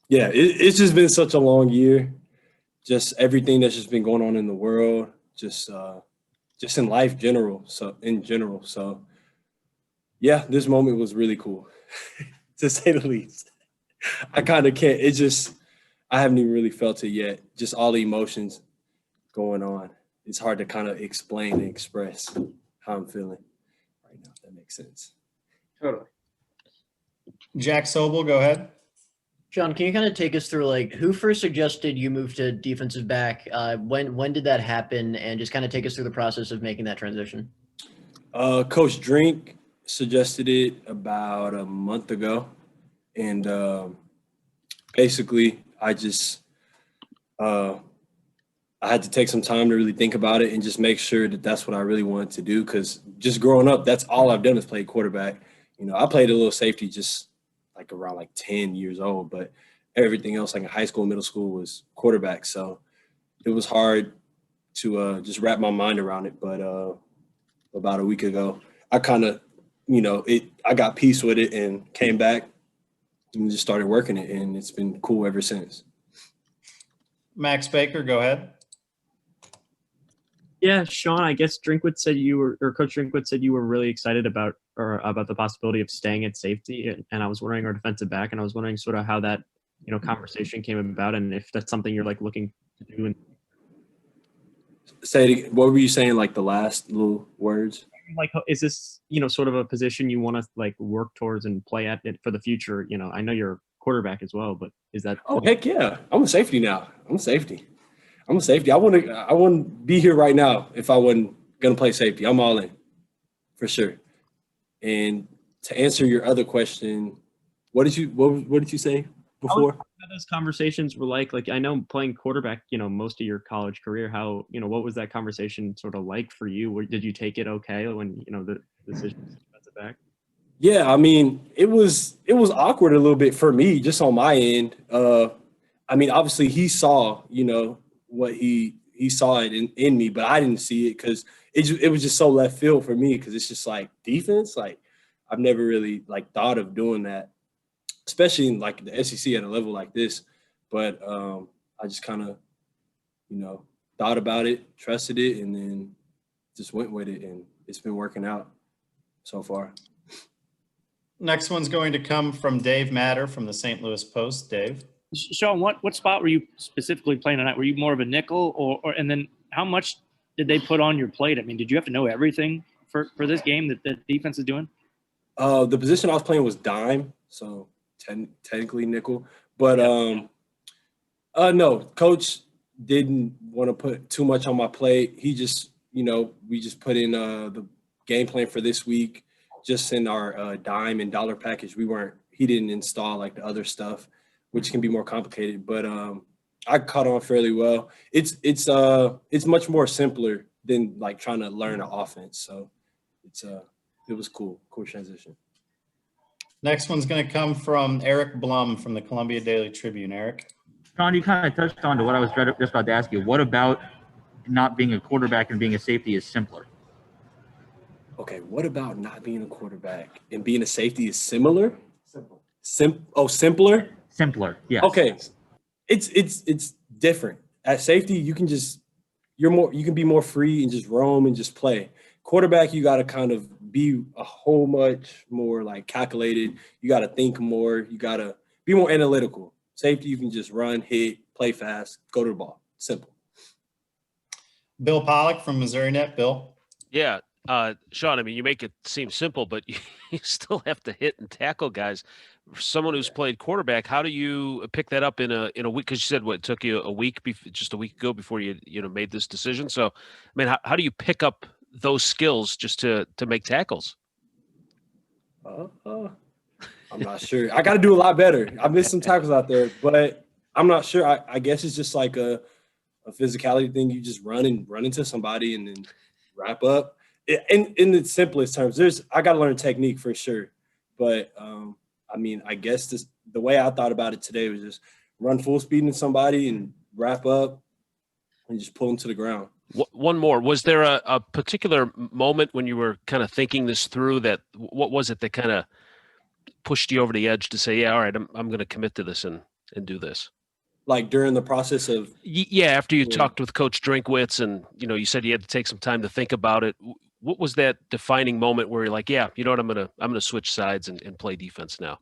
Yeah, it's just been such a long year. Just everything that's just been going on in the world, just in life general. So in general, so yeah, this moment was really cool, to say the least. I kind of can't. It just I haven't even really felt it yet. Just all the emotions going on. It's hard to kind of explain and express how I'm feeling right now. If that makes sense. Totally. Jack Sobel, go ahead. Sean, can you kind of take us through like who first suggested you move to defensive back? When did that happen? And just kind of take us through the process of making that transition. Coach Drink suggested it about a month ago, and basically, I had to take some time to really think about it and just make sure that that's what I really wanted to do. Because just growing up, that's all I've done is play quarterback. You know, I played a little safety just like around like 10 years old, but everything else, like in high school, middle school, was quarterback. So it was hard to just wrap my mind around it. But about a week ago, I kind of, I got peace with it and came back and just started working it, and it's been cool ever since. Max Baker, go ahead. Yeah, Sean, I guess Drinkwood said Coach Drinkwood said you were really excited about the possibility of staying at safety, and I was wondering, or defensive back, and I was wondering sort of how that conversation came about, and if that's something you're like looking to do. And say it again. What were you saying? Like the last little words? like, is this sort of a position you want to like work towards and play at it for the future? I know you're a quarterback as well, but is that? Oh heck yeah! I'm a safety now. I'm a safety. I wouldn't be here right now if I wasn't gonna play safety. I'm all in, for sure. And to answer your other question, what did you say before? How those conversations were like I know playing quarterback, most of your college career, how, what was that conversation sort of like for you? Did you take it okay when, the decision was defensive back? Yeah, I mean, it was awkward a little bit for me, just on my end. I mean, obviously he saw, what he saw it in me, but I didn't see it because it was just so left field for me, because it's just like defense. Like I've never really like thought of doing that, especially in like the SEC at a level like this. But I just kind of, thought about it, trusted it, and then just went with it, and it's been working out so far. Next one's going to come from Dave Matter from the St. Louis Post. Dave. Sean, what spot were you specifically playing tonight? Were you more of a nickel, or and then how much did they put on your plate? I mean, did you have to know everything for this game that the defense is doing? The position I was playing was dime, so technically nickel. But no, coach didn't want to put too much on my plate. He just, we just put in the game plan for this week, just in our dime and dollar package. He didn't install like the other stuff, which can be more complicated. But I caught on fairly well. It's much more simpler than like trying to learn an offense. So it was cool transition. Next one's going to come from Eric Blum from the Columbia Daily Tribune. Eric. Sean, you kind of touched on to what I was just about to ask you. What about not being a quarterback and being a safety is simpler? Okay, what about not being a quarterback and being a safety is similar? Simpler? Simpler, yes. Okay, it's different. At safety, you can be more free and just roam and just play. Quarterback, you got to kind of be a whole much more like calculated. You got to think more. You got to be more analytical. Safety, you can just run, hit, play fast, go to the ball. Simple. Bill Pollock from Missouri Net. Bill. Yeah. Sean, I mean, you make it seem simple, but you still have to hit and tackle guys. For someone who's played quarterback, how do you pick that up in a week? Because you said it took you a week, just a week ago before you made this decision. So, I mean, how do you pick up those skills just to make tackles? I'm not sure. I got to do a lot better. I missed some tackles out there, but I'm not sure. I guess it's just like a physicality thing. You just run into somebody and then wrap up. In the simplest terms, I got to learn technique for sure. But I mean, I guess the way I thought about it today was just run full speed into somebody and wrap up and just pull them to the ground. One more. Was there a particular moment when you were kind of thinking this through what was it that kind of pushed you over the edge to say, yeah, all right, I'm going to commit to this and and do this? Like during the process of Yeah, after you talked with Coach Drinkwitz and, you said you had to take some time to think about it. What was that defining moment where you're like, yeah, you know what, I'm gonna switch sides and play defense now?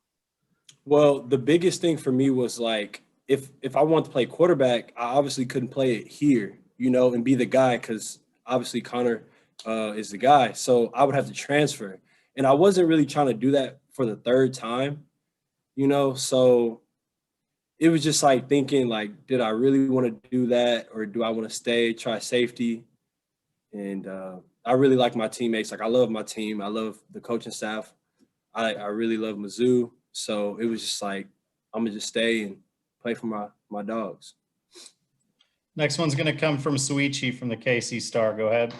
Well, the biggest thing for me was like if I wanted to play quarterback, I obviously couldn't play it here, and be the guy because obviously Connor is the guy. So I would have to transfer. And I wasn't really trying to do that for the third time, so it was just like thinking like, did I really want to do that or do I want to stay, try safety? And I really like my teammates. Like I love my team. I love the coaching staff. I really love Mizzou. So it was just like, I'm going to just stay and play for my dogs. Next one's going to come from Suichi from the KC Star. Go ahead.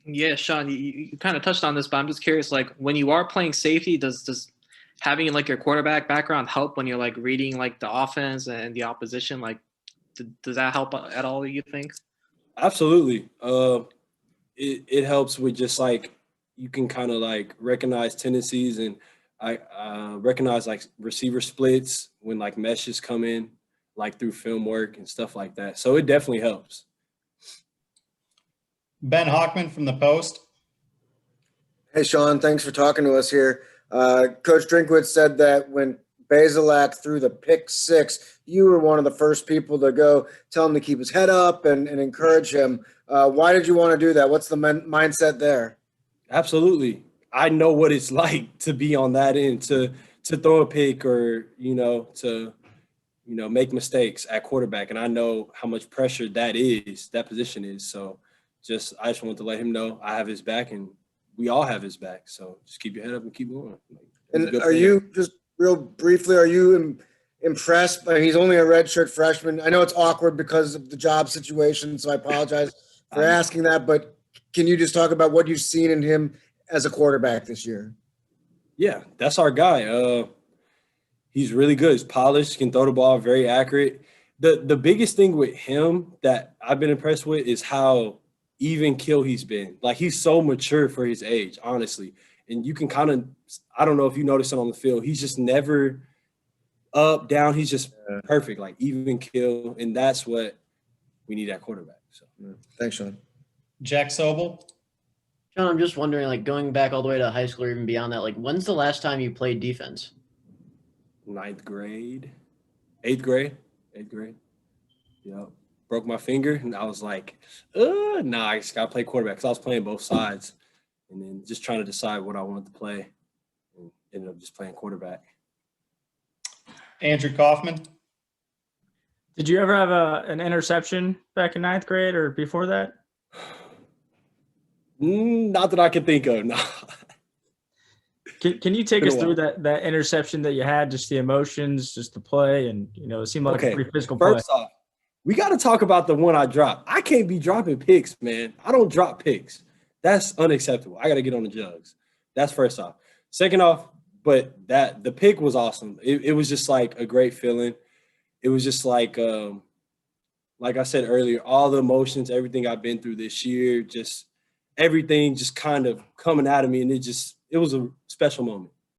Yeah, Sean, you kind of touched on this, but I'm just curious, like when you are playing safety, does having like your quarterback background help when you're like reading like the offense and the opposition? Like, does that help at all, you think? Absolutely. It helps with just like, you can kind of like recognize tendencies and I recognize like receiver splits when like meshes come in, like through film work and stuff like that. So it definitely helps. Ben Hockman from the Post. Hey, Sean, thanks for talking to us here. Coach Drinkwitz said that when Basilak threw the pick 6, you were one of the first people to go tell him to keep his head up and encourage him. Why did you want to do that? What's the mindset there? Absolutely. I know what it's like to be on that end, to throw a pick or, to, make mistakes at quarterback. And I know how much pressure that position is. So I just wanted to let him know I have his back and we all have his back. So just keep your head up and keep going. And are you, just real briefly, are you impressed? He's only a redshirt freshman. I know it's awkward because of the job situation, so I apologize for asking that, but can you just talk about what you've seen in him as a quarterback this year? Yeah, that's our guy. He's really good. He's polished, can throw the ball, very accurate. The biggest thing with him that I've been impressed with is how even keel he's been. Like he's so mature for his age, honestly. And you can kind of, I don't know if you notice it on the field, he's just never up, down. He's just perfect, like even keel. And that's what we need at quarterback. So thanks, Sean. Jack Sobel. Sean, I'm just wondering, like going back all the way to high school or even beyond that, like when's the last time you played defense? 9th grade, 8th grade. Yep. Broke my finger and I was like, nah, I just got to play quarterback because I was playing both sides and then just trying to decide what I wanted to play and ended up just playing quarterback. Andrew Kaufman. Did you ever have an interception back in 9th grade or before that? Not that I can think of, no. Can you take us through that interception that you had, just the emotions, just the play, and it seemed like a pretty physical play. First off, we got to talk about the one I dropped. I can't be dropping picks, man. I don't drop picks. That's unacceptable. I got to get on the jugs. That's first off. Second off, but the pick was awesome. It was just like a great feeling. It was just like I said earlier, all the emotions, everything I've been through this year, just everything just kind of coming out of me. And it was a special moment.